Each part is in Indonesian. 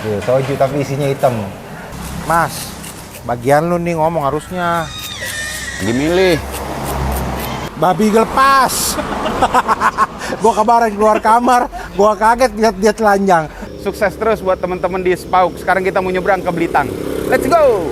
Soju tapi isinya hitam. Mas, bagian lu nih ngomong harusnya. Lagi milih. Babi lepas. Gua kabarin keluar kamar, gua kaget lihat dia telanjang. Sukses terus buat teman-teman di Spauk. Sekarang kita mau nyebrang ke Blitar. Let's go!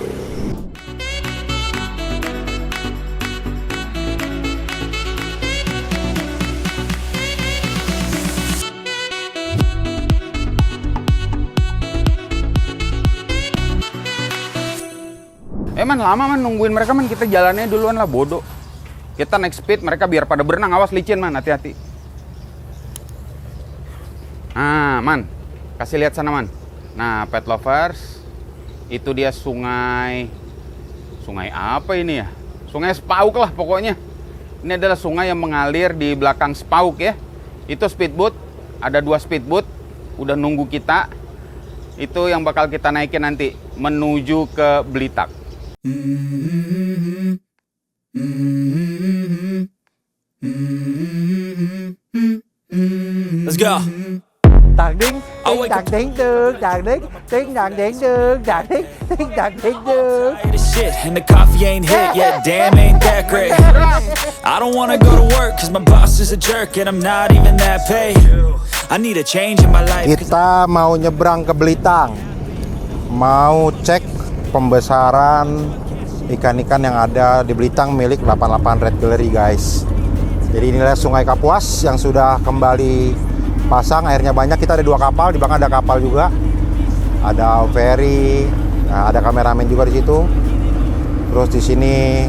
Man, lama man nungguin mereka man, kita jalannya duluan lah, bodoh. Kita naik speed, mereka biar pada berenang, awas licin man, hati-hati. Ah, man, kasih lihat sana man. Nah, pet lovers, itu dia sungai apa ini ya? Sungai Spauk lah pokoknya. Ini adalah sungai yang mengalir di belakang Spauk ya. Itu speedboat, ada 2 speedboat, udah nunggu kita. Itu yang bakal kita naikin nanti, menuju ke Blitar. Let's go. Tàng đinh, tàng đinh đường, tàng đinh, tiếng tàng đinh đường, tàng đinh, tiếng tàng đinh đường. This shit and the coffee ain't hit yet. Damn, ain't that great. I don't wanna go to work cause my boss is a jerk and I'm not even that paid. I need a change in my life. Kita mau nyebrang ke Belitang. Mau cek pembesaran ikan-ikan yang ada di Belitang milik 88 Red Gallery, guys. Jadi inilah Sungai Kapuas yang sudah kembali pasang, airnya banyak. Kita ada 2 kapal, di belakang ada kapal juga. Ada ferry, nah, ada kameramen juga di situ. Terus di sini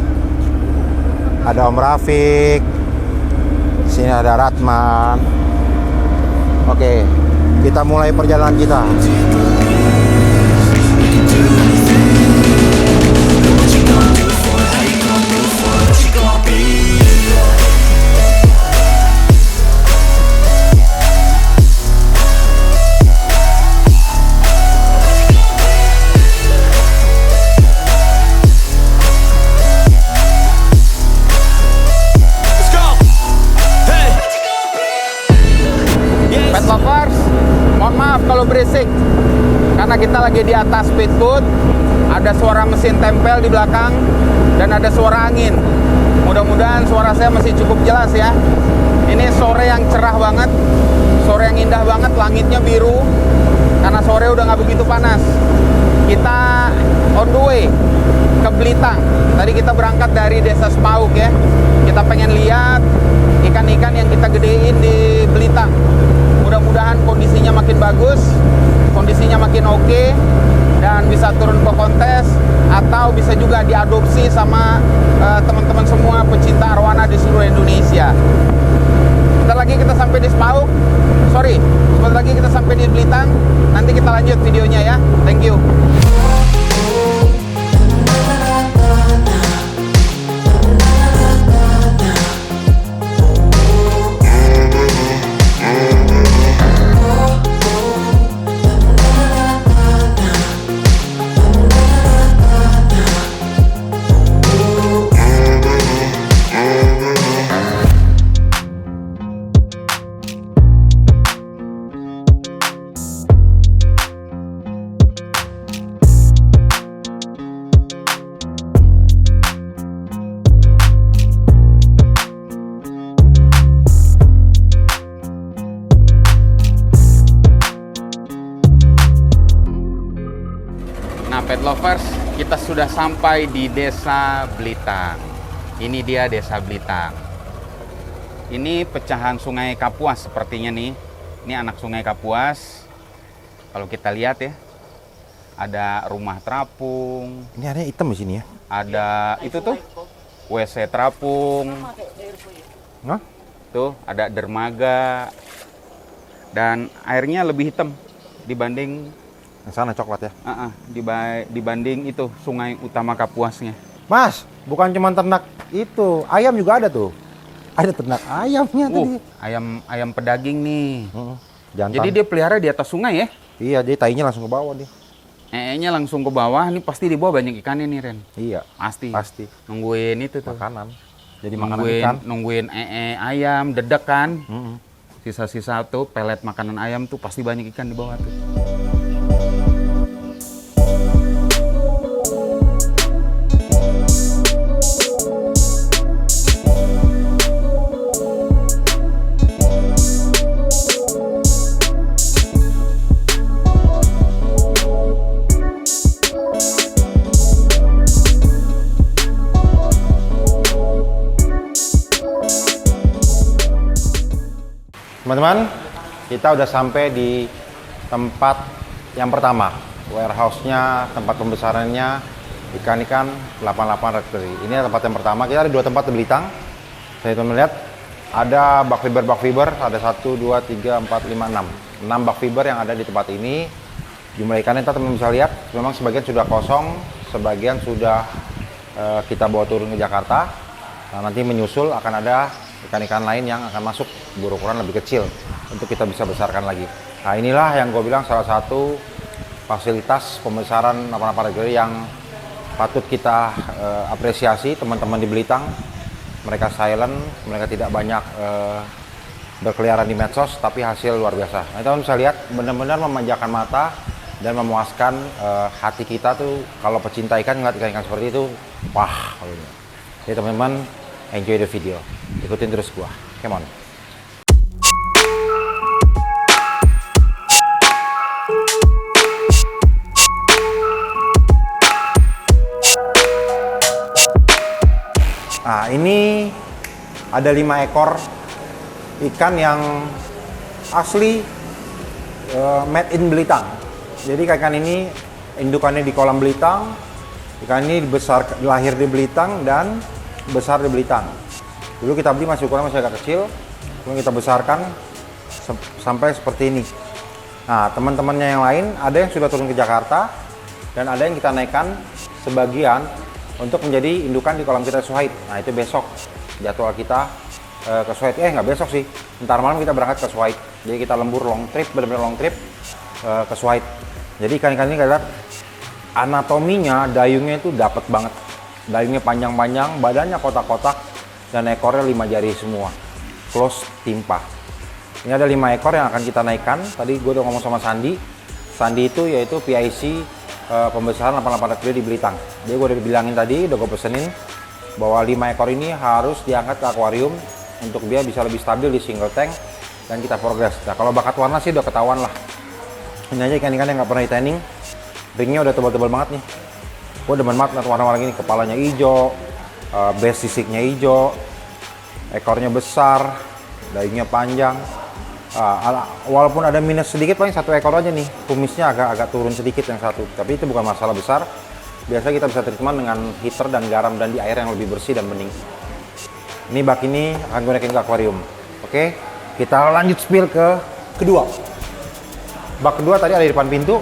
ada Om Rafiq. Di sini ada Ratman. Oke, kita mulai perjalanan kita. Berisik karena kita lagi di atas speedboat, ada suara mesin tempel di belakang dan ada suara angin. Mudah-mudahan suara saya masih cukup jelas ya. Ini sore yang cerah banget, sore yang indah banget, langitnya biru karena sore udah nggak begitu panas. Kita on the way ke Blitar. Tadi kita berangkat dari desa Spauk ya. Kita pengen lihat ikan-ikan yang kita gedein di Blitar. Mudah-mudahan kondisinya makin bagus, kondisinya makin oke, dan bisa turun ke kontes atau bisa juga diadopsi sama teman-teman semua pecinta arwana di seluruh Indonesia. Sebentar lagi kita sampai di Spauk, sebentar lagi kita sampai di Blitar. Nanti kita lanjut videonya ya. Thank you. Pet lovers, kita sudah sampai di Desa Blitar. Ini dia Desa Blitar. Ini pecahan Sungai Kapuas sepertinya nih. Ini anak Sungai Kapuas. Kalau kita lihat ya, ada rumah terapung. Ini ada hitam di sini ya. Ada itu tuh WC terapung. Hah? Tuh ada dermaga. Dan airnya lebih hitam dibanding Yang sana coklat ya. Dibanding itu sungai utama Kapuasnya. Mas, bukan cuma ternak itu, ayam juga ada tuh. Ada ternak ayamnya tadi. Ayam pedaging nih. Jantan. Jadi dia pelihara di atas sungai ya? Iya, jadi tainya langsung ke bawah dia. Nya langsung ke bawah. Ini pasti di bawah banyak ikannya nih, Ren. Iya, Pasti. Nungguin itu tuh. Makanan. Jadi makanan ikan. Nungguin ayam, dedek kan. Sisa-sisa tuh pelet makanan ayam tuh pasti banyak ikan di bawah tuh. Teman-teman, kita udah sampai di tempat yang pertama, warehouse-nya, tempat pembesarannya ikan-ikan 88 Red Belly. Ini tempat yang pertama. Kita ada 2 tempat di Belitang. Saya teman lihat ada bak fiber, ada 1, 2, 3, 4, 5, 6. 6 bak fiber yang ada di tempat ini. Jumlah ikannya teman-teman bisa lihat, memang sebagian sudah kosong, sebagian sudah kita bawa turun ke Jakarta. Nah, nanti menyusul akan ada ikan-ikan lain yang akan masuk berukuran lebih kecil untuk kita bisa besarkan lagi. Nah, inilah yang gue bilang salah satu fasilitas pembesaran 88 Red Belly yang patut kita apresiasi teman-teman di Belitang. Mereka silent, mereka tidak banyak berkeliaran di medsos, tapi hasil luar biasa. Nah, teman-teman bisa lihat benar-benar memanjakan mata dan memuaskan hati kita tuh kalau pecinta ikan ngeliat ikan-ikan seperti itu, wah. Jadi teman-teman, enjoy the video, ikutin terus gua, come on. Nah, ini ada 5 ekor ikan yang asli made in Belitang. Jadi ikan ini indukannya di kolam Belitang. Ikan ini lahir di Belitang dan besar di Belitang. Dulu kita beli masih ukuran masih agak kecil, kemudian kita besarkan sampai seperti ini. Nah, teman-temannya yang lain ada yang sudah turun ke Jakarta dan ada yang kita naikkan sebagian untuk menjadi indukan di kolam kita Suhaid. Nah, itu besok jadwal kita ke Suhaid. Nggak besok sih, ntar malam kita berangkat ke Suhaid. Jadi kita lembur long trip, benar-benar long trip ke Suhaid. Jadi ikan-ikan ini kita lihat anatominya, dayungnya itu dapat banget. Dayungnya panjang-panjang, badannya kotak-kotak, dan ekornya 5 jari semua. Close timpa. Ini ada 5 ekor yang akan kita naikkan. Tadi gue udah ngomong sama Sandi. Sandi itu yaitu PIC pembesaran 88 Red Belly di Belitang. Jadi gue udah bilangin tadi, udah gue pesenin bahwa 5 ekor ini harus diangkat ke akuarium untuk dia bisa lebih stabil di single tank dan kita progres. Nah, kalau bakat warna sih udah ketahuan lah. Ini aja ikan-ikan yang nggak pernah di tanning, ringnya udah tebal-tebal banget nih. Gue demen banget lihat warna-warna gini, kepalanya hijau, base sisiknya hijau, ekornya besar, dagingnya panjang. Walaupun ada minus sedikit, paling 1 ekor aja nih, kumisnya agak turun sedikit yang satu, tapi itu bukan masalah besar. Biasanya kita bisa treatment dengan heater dan garam dan di air yang lebih bersih dan bening. Ini bak ini akan gue naikin ke akuarium. Oke, kita lanjut spill ke kedua. Bak kedua tadi ada di depan pintu,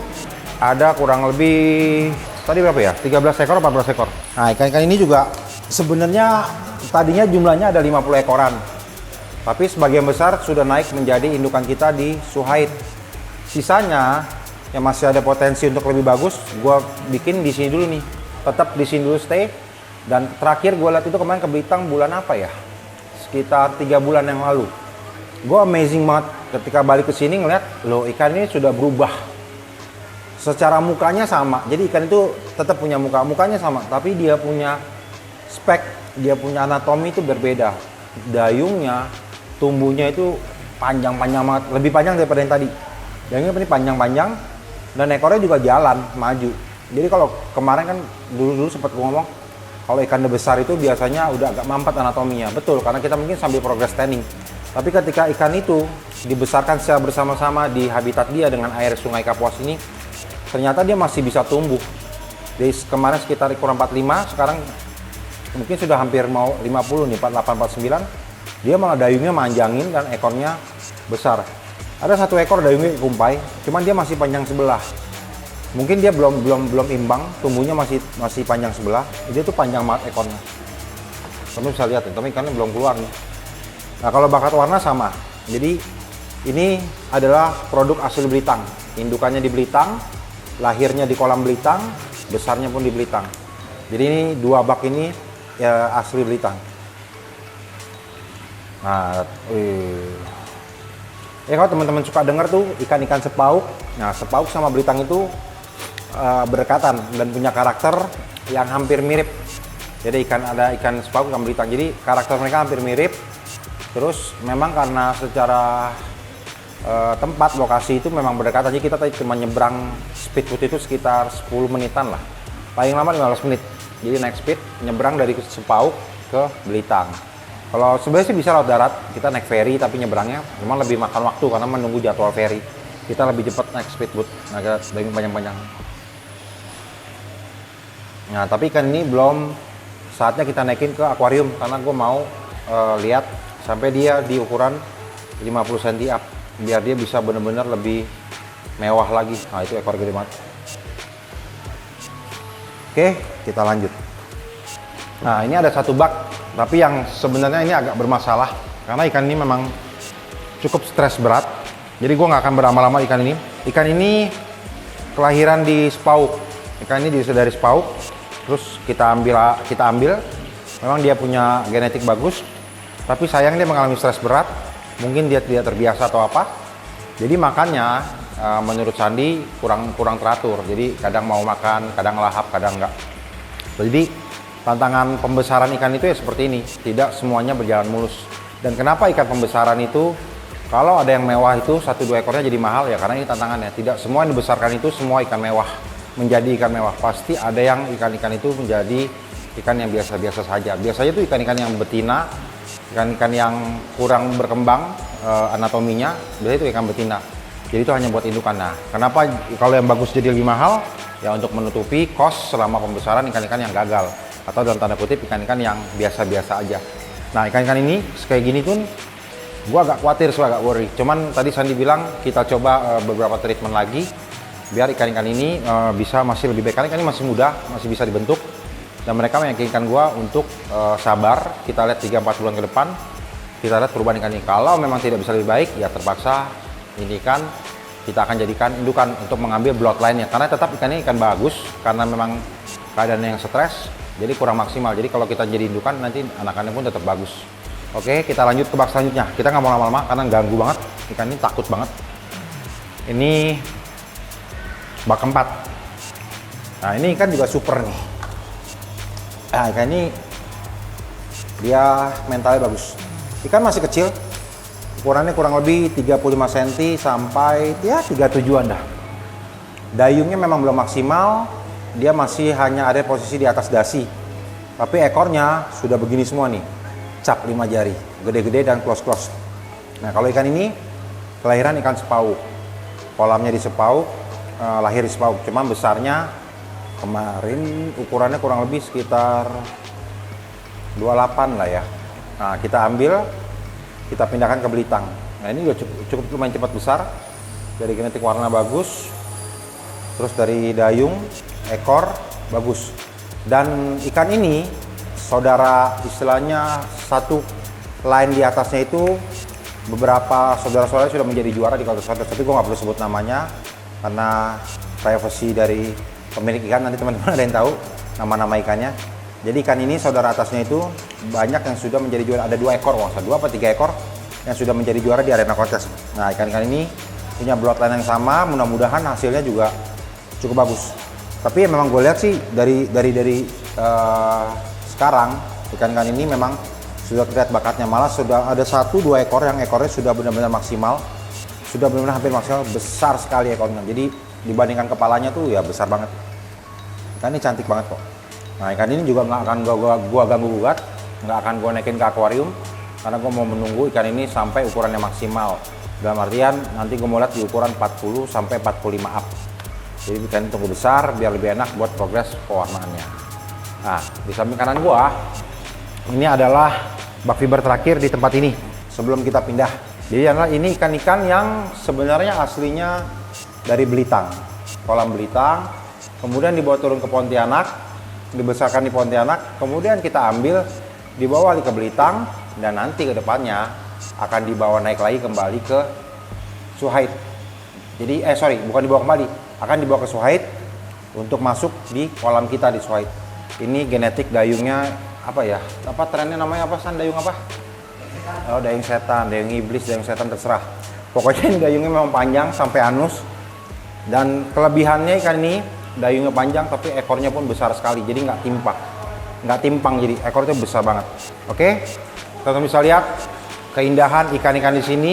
ada kurang lebih tadi berapa ya? 13 ekor, 14 ekor. Nah, ikan-ikan ini juga sebenarnya tadinya jumlahnya ada 50 ekoran. Tapi sebagian besar sudah naik menjadi indukan kita di Suhaid. Sisanya yang masih ada potensi untuk lebih bagus, gue bikin di sini dulu nih. Tetap di sini dulu stay. Dan terakhir gue lihat itu kemarin ke Belitang bulan apa ya? Sekitar 3 bulan yang lalu. Gue amazing banget ketika balik ke sini ngeliat, loh ikan ini sudah berubah. Secara mukanya sama. Jadi ikan itu tetap punya mukanya sama, tapi dia punya spek, dia punya anatomi itu berbeda. Dayungnya, tumbuhnya itu panjang-panjang banget, lebih panjang daripada yang tadi. Dayungnya ini panjang-panjang dan ekornya juga jalan, maju. Jadi kalau kemarin kan dulu sempat ngomong kalau ikan besar itu biasanya udah agak mampet anatominya. Betul, karena kita mungkin sambil progress tanning. Tapi ketika ikan itu dibesarkan secara bersama-sama di habitat dia dengan air Sungai Kapuas ini, ternyata dia masih bisa tumbuh. Dari kemarin sekitar kurang 45, sekarang mungkin sudah hampir mau 50 nih, 48, 49. Dia malah dayungnya manjangin dan ekornya besar. Ada 1 ekor dayungnya kumpai, cuman dia masih panjang sebelah. Mungkin dia belum imbang, tumbuhnya masih panjang sebelah. Dia tuh panjang banget ekornya. Kamu bisa lihat ya, tapi ikannya belum keluar nih. Nah, kalau bakat warna sama. Jadi ini adalah produk asli Belitang. Indukannya di Belitang, lahirnya di kolam Belitang, besarnya pun di Belitang. Jadi ini 2 bak ini ya asli Belitang. Nah, kalau teman-teman suka dengar tuh ikan-ikan sepauk. Nah, sepauk sama Belitang itu berdekatan dan punya karakter yang hampir mirip. Jadi ada ikan sepauk sama Belitang. Jadi karakter mereka hampir mirip. Terus memang karena secara tempat lokasi itu memang berdekatan. Jadi kita tadi cuma nyebrang speedboat itu sekitar 10 menitan lah. Paling lama 15 menit. Jadi naik speed nyebrang dari sepauk ke Belitang. Kalau sebenarnya sih bisa laut darat, kita naik ferry tapi nyebrangnya memang lebih makan waktu karena menunggu jadwal ferry. Kita lebih cepat naik speedboat, agak daging panjang-panjang. Nah, tapi ikan ini belum saatnya kita naikin ke akuarium karena gue mau lihat sampai dia di ukuran 50 cm up biar dia bisa benar-benar lebih mewah lagi. Nah, itu ekor gede banget. Oke, kita lanjut. Nah, ini ada satu bak, tapi yang sebenarnya ini agak bermasalah karena ikan ini memang cukup stres berat. Jadi gue nggak akan berlama-lama ikan ini. Ikan ini kelahiran di Spauk. Ikan ini dari Spauk. Terus kita ambil. Memang dia punya genetik bagus, tapi sayang dia mengalami stres berat. Mungkin dia tidak terbiasa atau apa. Jadi makannya menurut Sandi kurang teratur. Jadi kadang mau makan, kadang lahap, kadang enggak. Jadi tantangan pembesaran ikan itu ya seperti ini, tidak semuanya berjalan mulus. Dan kenapa ikan pembesaran itu kalau ada yang mewah itu 1-2 ekornya jadi mahal ya karena ini tantangannya. Tidak semua yang dibesarkan itu semua ikan mewah menjadi ikan mewah. Pasti ada yang ikan-ikan itu menjadi ikan yang biasa-biasa saja. Biasanya itu ikan-ikan yang betina, ikan-ikan yang kurang berkembang anatominya, biasanya itu ikan betina. Jadi itu hanya buat indukan. Nah, kenapa kalau yang bagus jadi lebih mahal? Ya untuk menutupi cost selama pembesaran ikan-ikan yang gagal. Atau dalam tanda kutip ikan-ikan yang biasa-biasa aja. Nah, ikan-ikan ini kayak gini pun gua agak khawatir, agak worry. Cuman tadi Sandi bilang kita coba beberapa treatment lagi biar ikan-ikan ini bisa masih lebih baik. Karena ikan ini masih muda, masih bisa dibentuk. Dan mereka meyakinkan gua untuk sabar. Kita lihat 3-4 bulan ke depan, kita lihat perubahan ikan ini. Kalau memang tidak bisa lebih baik, ya terpaksa ini kan kita akan jadikan indukan untuk mengambil bloodline-nya. Karena tetap ikan ini ikan bagus, karena memang keadaannya yang stres. Jadi kurang maksimal. Jadi kalau kita jadi indukan nanti anakannya pun tetap bagus. Oke, kita lanjut ke bak selanjutnya. Kita nggak mau lama-lama karena ganggu banget. Ikan ini takut banget. Ini bak keempat. Nah, ini ikan juga super nih. Nah, ikan ini dia mentalnya bagus. Ikan masih kecil. Ukurannya kurang lebih 35 cm sampai ya 37-an dah. Dayungnya memang belum maksimal. Dia masih hanya ada posisi di atas dasi. Tapi ekornya sudah begini semua nih. Cap 5 jari, gede-gede dan close-close. Nah, kalau ikan ini kelahiran ikan Sepauk. Kolamnya di Sepauk, lahir di Sepauk. Cuma besarnya kemarin ukurannya kurang lebih sekitar 28 lah ya. Nah, kita ambil, kita pindahkan ke Belitang. Nah, ini udah cukup lumayan cepat besar. Dari genetik warna bagus. Terus dari dayung, ekor bagus. Dan ikan ini saudara istilahnya satu line di atasnya itu beberapa saudara-saudara sudah menjadi juara di kontes-kontes, tapi gue nggak perlu sebut namanya karena privacy dari pemilik ikan. Nanti teman-teman ada yang tahu nama-nama ikannya. Jadi ikan ini saudara atasnya itu banyak yang sudah menjadi juara. Ada 2 ekor, 2 atau 3 ekor yang sudah menjadi juara di arena kontes. Nah, ikan-ikan ini punya bloodline yang sama, mudah-mudahan hasilnya juga cukup bagus. Tapi memang gue lihat sih dari sekarang ikan-ikan ini memang sudah terlihat bakatnya. Malah sudah ada 1-2 ekor yang ekornya sudah benar-benar maksimal, sudah benar-benar hampir maksimal, besar sekali ekornya. Jadi dibandingkan kepalanya tuh ya besar banget. Ikan ini cantik banget kok. Nah, ikan ini juga nggak akan gua ganggu gugat, nggak akan gua naikin ke akuarium karena gua mau menunggu ikan ini sampai ukurannya maksimal. Dalam artian nanti gua mau lihat di ukuran 40 sampai 45 up. Jadi ikan ini tunggu besar biar lebih enak buat progres pewarnaannya. Nah, di samping kanan gua ini adalah bak fiber terakhir di tempat ini sebelum kita pindah. Jadi adalah ini ikan-ikan yang sebenarnya aslinya dari Belitang, kolam Belitang, kemudian dibawa turun ke Pontianak, dibesarkan di Pontianak, kemudian kita ambil, dibawa ke Belitang, dan nanti ke depannya akan dibawa naik lagi kembali ke Suhaid. Jadi bukan dibawa kembali, akan dibawa ke Suhaid untuk masuk di kolam kita di Suhaid. Ini genetik dayungnya apa ya? Apa trennya namanya apa San? Dayung apa? Oh, dayung setan, dayung iblis, dayung setan terserah. Pokoknya ini dayungnya memang panjang sampai anus. Dan kelebihannya ikan ini dayungnya panjang tapi ekornya pun besar sekali. Jadi nggak timpang, jadi ekornya besar banget. Oke, teman-teman bisa lihat keindahan ikan-ikan di sini,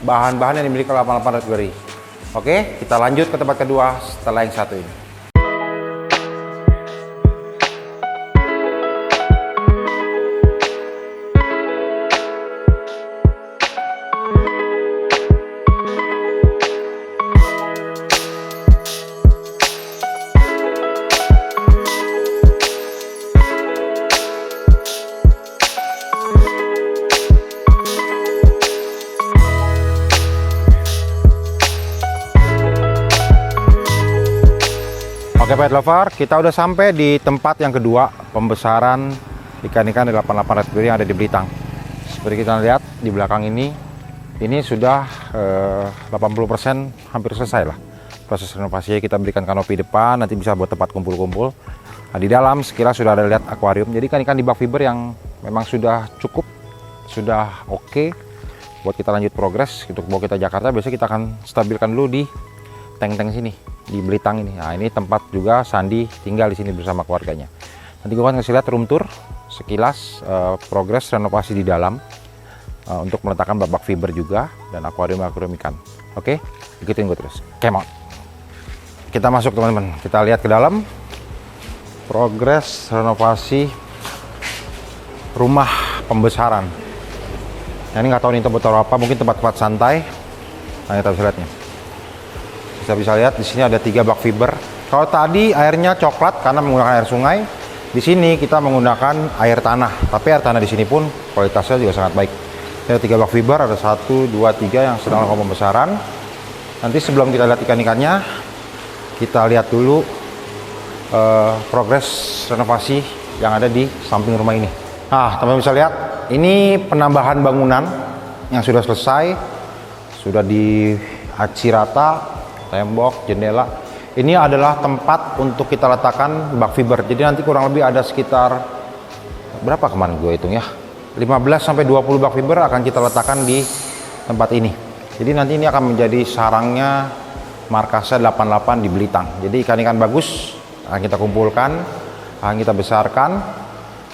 bahan-bahan yang dimiliki oleh 88 Redberry. Oke, kita lanjut ke tempat kedua setelah yang satu ini. Oke pet lover, kita udah sampai di tempat yang kedua pembesaran ikan-ikan 88 red belly yang ada di Blitang. Seperti kita lihat di belakang ini sudah 80% hampir selesai lah proses renovasi. Kita berikan kanopi depan, nanti bisa buat tempat kumpul-kumpul. Nah, di dalam sekilas sudah ada lihat akuarium. Jadi ikan-ikan di bak fiber yang memang sudah cukup, sudah oke buat kita lanjut progres. Untuk bawa kita Jakarta, biasanya kita akan stabilkan dulu di tank-tank sini, di Blitang ini. Nah, ini tempat juga Sandi tinggal di sini bersama keluarganya. Nanti gue akan kasih lihat room tour sekilas progres renovasi di dalam untuk meletakkan bak fiber juga dan akuarium ikan. Oke, ikutin gue terus. Come on. Kita masuk teman-teman, kita lihat ke dalam progres renovasi rumah pembesaran. Nah, ini nggak tahu ini tempat apa, mungkin tempat-tempat santai. Nah, kita bisa lihatnya. Bisa lihat di sini ada 3 bak fiber. Kalau tadi airnya coklat karena menggunakan air sungai, di sini kita menggunakan air tanah. Tapi air tanah di sini pun kualitasnya juga sangat baik. Ada 3 bak fiber, ada 1, 2, 3 yang sedang melakukan pembesaran. Nanti sebelum kita lihat ikan-ikannya, kita lihat dulu progres renovasi yang ada di samping rumah ini. Nah, teman-teman bisa lihat, ini penambahan bangunan yang sudah selesai, sudah diaci rata, tembok, jendela. Ini adalah tempat untuk kita letakkan bak fiber. Jadi nanti kurang lebih ada sekitar berapa kemarin gue hitung ya, 15 sampai 20 bak fiber akan kita letakkan di tempat ini. Jadi nanti ini akan menjadi sarangnya markasnya 88 di Blitang. Jadi ikan-ikan bagus akan kita kumpulkan, akan kita besarkan,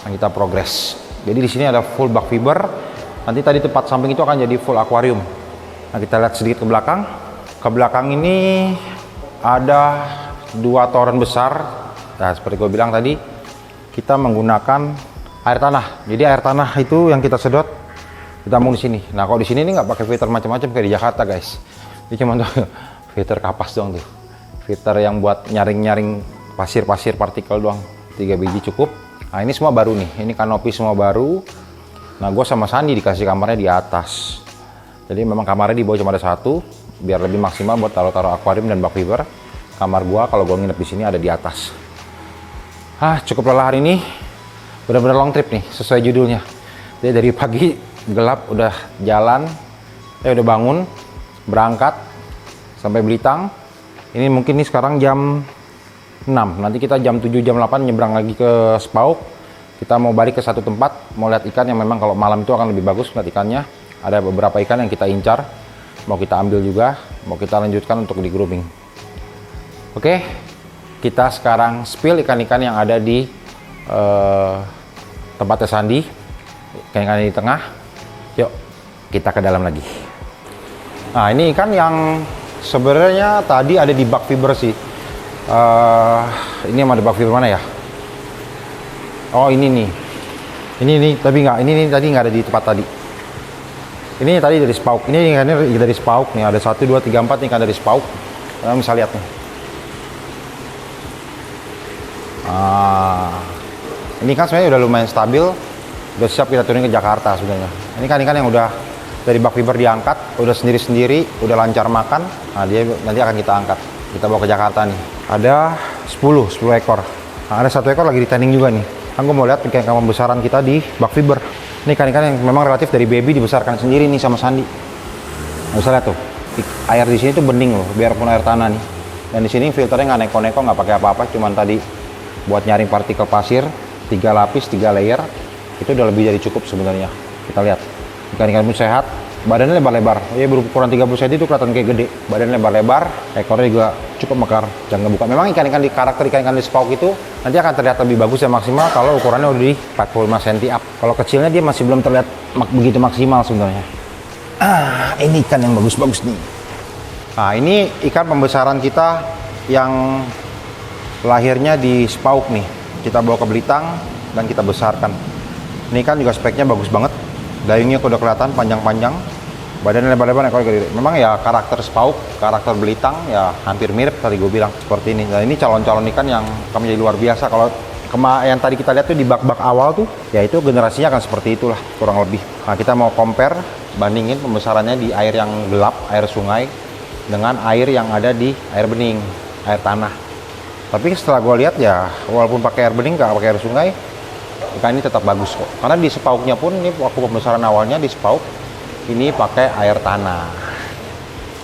akan kita progres. Jadi di sini ada full bak fiber. Nanti tadi tempat samping itu akan jadi full akuarium. Nah, kita lihat sedikit ke belakang. Ke belakang ini ada 2 toren besar. Nah, seperti gue bilang tadi, kita menggunakan air tanah. Jadi air tanah itu yang kita sedot, kita mau di sini. Nah, kalau di sini ini nggak pakai filter macam-macam kayak di Jakarta, guys. Ini cuma tuh filter kapas doang tuh. Filter yang buat nyaring-nyaring pasir-pasir partikel doang. 3 biji cukup. Nah, ini semua baru nih. Ini kanopi semua baru. Nah, gue sama Sandi dikasih kamarnya di atas. Jadi memang kamarnya di bawah cuma ada 1, biar lebih maksimal buat taruh-taruh akuarium dan bak fiber. Kamar gua kalau gua nginep di sini ada di atas. Cukup lelah hari ini. Benar-benar long trip nih, sesuai judulnya. Jadi dari pagi gelap udah jalan, udah bangun, berangkat sampai Blitang. Ini mungkin nih sekarang jam 6. Nanti kita jam 7 jam 8 nyebrang lagi ke Spauk. Kita mau balik ke satu tempat, mau lihat ikan yang memang kalau malam itu akan lebih bagus lihat ikannya. Ada beberapa ikan yang kita incar, mau kita ambil juga, mau kita lanjutkan untuk di grooming. Oke, kita sekarang spill ikan-ikan yang ada di tempatnya Sandi, ikan-ikan di tengah. Yuk, kita ke dalam lagi. Nah, ini ikan yang sebenarnya tadi ada di bak fiber sih. Ini yang ada bak fiber mana ya? Oh, ini nih. Ini tapi nggak. Ini tadi nggak ada di tempat tadi. Ini tadi dari Spauk. Ini ikannya dari Spauk nih. Ada 1, 2, 3, 4 ikan dari Spauk. Kalian bisa lihat nih. Ini kan sebenarnya udah lumayan stabil. Udah siap kita turunin ke Jakarta sebenarnya. Ini kan ikan yang udah dari bak fiber diangkat, udah sendiri-sendiri, udah lancar makan. Nah, dia nanti akan kita angkat. Kita bawa ke Jakarta nih. Ada 10 ekor. Nah, ada 1 ekor lagi di tanning juga nih. Kan gue mau lihat ikan pembesaran kita di bak fiber. Ini ikan-ikan yang memang relatif dari baby dibesarkan sendiri nih sama Sandi. Nah, bisa lihat tuh, air di sini tuh bening loh, biarpun air tanah nih. Dan di sini filternya nggak neko-neko, nggak pakai apa-apa, cuman tadi buat nyaring partikel pasir, 3 lapis, 3 layer, itu udah lebih dari cukup sebenarnya. Kita lihat, ikan-ikan pun sehat, badannya lebar-lebar. Ya berukuran 30 cm itu kelihatan kayak gede. Badannya lebar-lebar, ekornya juga cukup mekar, jangan buka. Memang ikan-ikan di karakter ikan-ikan di Spauk itu nanti akan terlihat lebih bagus dan maksimal kalau ukurannya udah di 45 cm up. Kalau kecilnya dia masih belum terlihat begitu maksimal sebenarnya. Ini ikan yang bagus-bagus nih. Nah, ini ikan pembesaran kita yang lahirnya di Spauk nih. Kita bawa ke Blitang dan kita besarkan. Ini kan juga speknya bagus banget. Dayungnya udah kelihatan panjang-panjang. Badannya lebar-lebar, ekornya gede. Memang ya karakter Spauk, karakter Blitang ya hampir mirip tadi gue bilang seperti ini. Nah, ini calon-calon ikan yang akan menjadi luar biasa. Kalau yang tadi kita lihat tuh di bak-bak awal tuh, ya itu generasinya akan seperti itulah kurang lebih. Nah, kita mau compare, bandingin pembesarannya di air yang gelap, air sungai, dengan air yang ada di air bening, air tanah. Tapi setelah gue lihat ya, walaupun pakai air bening, nggak pakai air sungai, ikan ini tetap bagus kok. Karena di sepauknya pun, ini waktu pembesaran awalnya di sepauk, ini pakai air tanah.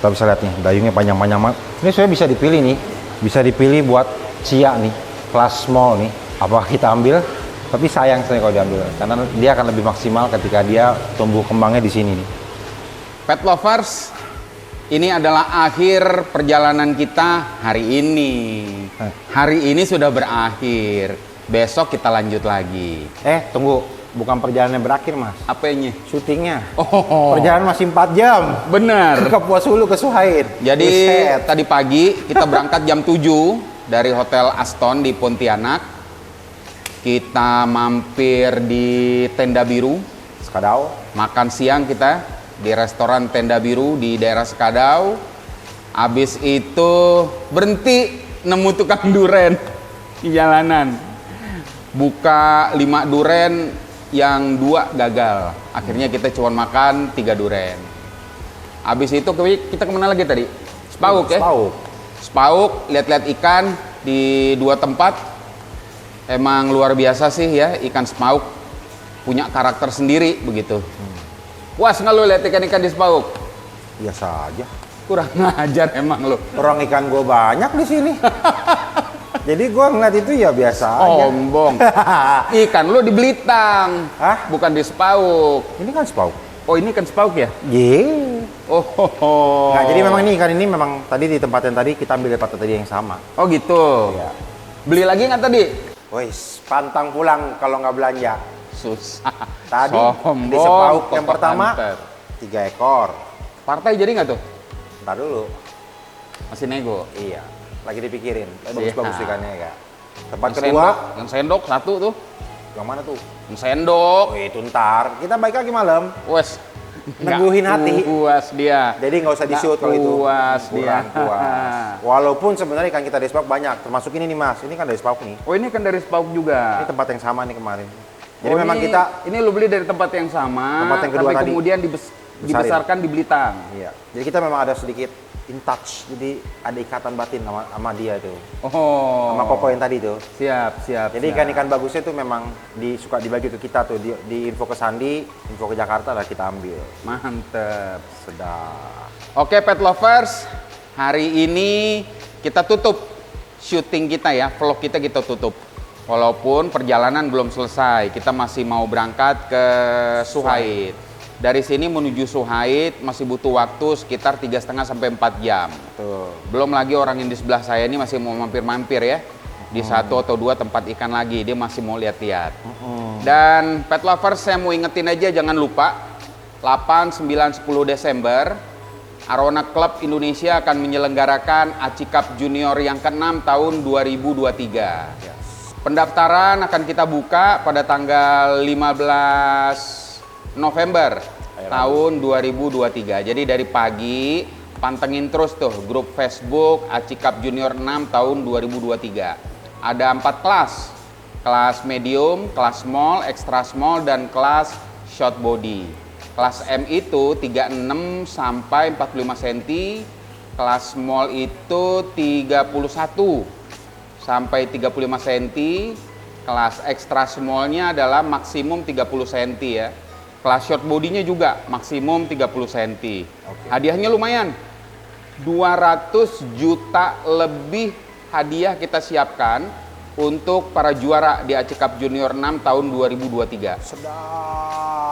Kita bisa lihat nih, dayungnya panjang-panjang banget. Ini sebenarnya bisa dipilih nih, bisa dipilih buat cia nih, kelas small nih. Apa kita ambil? Tapi sayang sebenarnya kalau diambil, karena dia akan lebih maksimal ketika dia tumbuh kembangnya di sini nih. Pet lovers, ini adalah akhir perjalanan kita hari ini. Hari ini sudah berakhir. Besok kita lanjut lagi. Tunggu, bukan perjalanan berakhir mas. Apanya? Syutingnya. Oh, Perjalanan masih 4 jam. benar. Ke Puas Hulu, ke Suhaid. Jadi Buset. tadi pagi kita berangkat jam 7 dari Hotel Aston di Pontianak. Kita mampir di Tenda Biru. Sekadau. Makan siang kita di restoran Tenda Biru di daerah Sekadau. Habis itu berhenti nemu tukang duren di jalanan. Buka 5 duren, yang 2 gagal. Akhirnya kita cuma makan 3 duren. Habis itu kita kemana lagi tadi? Sepauk ya? Sepauk. Sepauk, lihat-lihat ikan di 2 tempat. Emang luar biasa sih ya, ikan sepauk punya karakter sendiri begitu. Puas nggak lo lihat ikan-ikan di sepauk? Biasa aja. Kurang ajar emang lo. Orang ikan gue banyak di sini. Jadi gue ngeliat itu ya biasa aja. Ombong. Ikan lo di Belitang. Hah? Bukan di sepauk. Ini kan sepauk. Oh ini kan sepauk ya? Ye. Oh. Nah, jadi memang ini ikan ini memang tadi di tempat yang tadi kita ambil tempat tadi yang sama. Oh gitu. Iya. Beli lagi nggak tadi? Wis, pantang pulang kalau nggak belanja. Susah. Tadi Sombong, di sepauk yang kotor pertama panter. 3 ekor. Partai jadi nggak tuh? Ntar dulu. Masih nego. Iya, lagi dipikirin. Iya. Bagus-bagus ikannya ya. Tempat Yang kedua, sendok, yang sendok 1 tuh. yang mana tuh? Yang sendok. Oh itu ntar. Kita balik lagi malam. Wes. Neguhin hati. Puas dia. Jadi nggak usah di-shoot kalau itu. Puas dia. Kurang puas. Walaupun sebenarnya ikan kita dari sepauk banyak. Termasuk ini nih mas. Ini kan dari sepauk nih. Oh ini kan dari sepauk juga. Ini tempat yang sama nih kemarin. Jadi Oh, memang ini- kita ini lo beli dari tempat yang sama. Tempat yang kedua tapi tadi. kemudian dibesarkan di Belitang. Iya. Jadi kita memang ada sedikit in touch. Jadi ada ikatan batin sama dia itu. Oh. Sama Koko yang tadi tuh. Siap. Jadi ikan-ikan bagusnya tuh memang suka dibagi ke kita tuh. Di info ke Sandi, info ke Jakarta lah kita ambil. Mantep. Sedap. Oke pet lovers, hari ini kita tutup syuting kita ya, vlog kita tutup. Walaupun perjalanan belum selesai, kita masih mau berangkat ke Suhaid. Dari sini menuju Suhaid masih butuh waktu sekitar 3,5 sampai 4 jam. Tuh. Belum lagi orang yang di sebelah saya ini masih mau mampir-mampir ya. Di 1 atau 2 tempat ikan lagi, dia masih mau lihat-lihat. Dan pet lovers saya mau ingetin aja jangan lupa 8, 9, 10 Desember Arona Club Indonesia akan menyelenggarakan ACI Cup Junior yang ke-6 tahun 2023. Pendaftaran akan kita buka pada tanggal 15 November tahun 2023. Jadi dari pagi pantengin terus tuh grup Facebook ACI Cup Junior 6 tahun 2023. Ada 4 kelas. Kelas medium, kelas small, extra small, dan kelas short body. Kelas M itu 36 sampai 45 cm. Kelas small itu 31 sampai 35 cm. Kelas extra smallnya adalah maksimum 30 cm ya. Kelas short bodinya juga maksimum 30 cm. Hadiahnya lumayan. 200 juta lebih hadiah kita siapkan untuk para juara di ACI Cup Junior 6 tahun 2023. Sedap.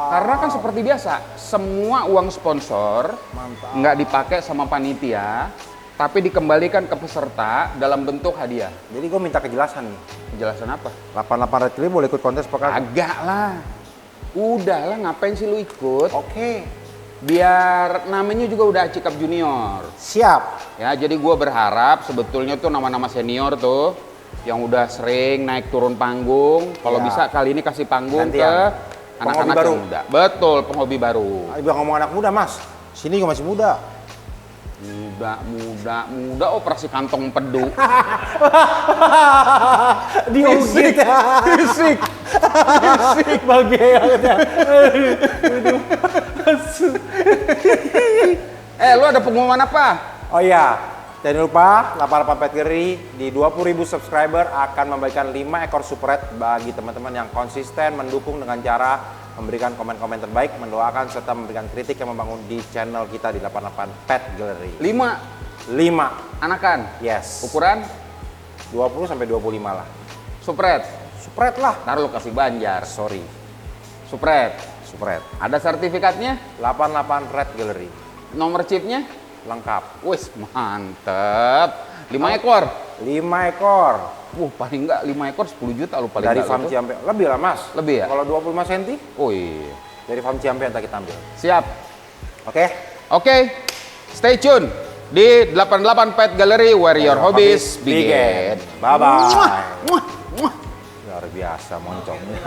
Karena kan seperti biasa, semua uang sponsor Mantap. nggak dipakai sama panitia, tapi dikembalikan ke peserta dalam bentuk hadiah. Jadi gue minta kejelasan nih. Penjelasan apa? 88 Red Clip boleh ikut kontes apa kagak? Agak lah. Udah lah, ngapain sih lu ikut? Oke. Biar namanya juga udah ACI Cup Junior. Siap. Ya, jadi gua berharap sebetulnya tuh nama-nama senior tuh yang udah sering naik turun panggung, kalau Ya. bisa kali ini kasih panggung Gantian. ke Penghobi anak-anak baru. yang muda. Betul, penghobi baru. Ibu ngomong anak muda mas. Sini gue masih muda. Muda operasi kantong empedu. Diungkit ya. Fisik. Bagian ya. Lu ada pengumuman apa? Oh iya, jangan lupa 88 Pet Gallery di 20.000 subscriber akan membagikan 5 ekor super red bagi teman-teman yang konsisten mendukung dengan cara memberikan komen-komen terbaik, mendoakan serta memberikan kritik yang membangun di channel kita di 88 Pet Gallery. 5 anakan. Yes. Ukuran 20 sampai 25 lah. supret. Super red lah. Ntar lu kasih Banjar. Sorry. Supret. Super red. Ada sertifikatnya? 88 Red Gallery. Nomor chipnya? Lengkap. Wis, mantep. 5 ekor. 5 ekor. Paling enggak 5 ekor 10 juta lu paling Dari enggak farm lu tuh. Ciampea. Lebih lah mas. Lebih ya? Kalau 25 cm Oh iya. dari farm Ciampea yang kita ambil. Siap. Oke. Oke. Stay tune di 88 Pet Gallery where your hobbies begin. Bye bye. Muah, muah, muah. Luar biasa moncongnya.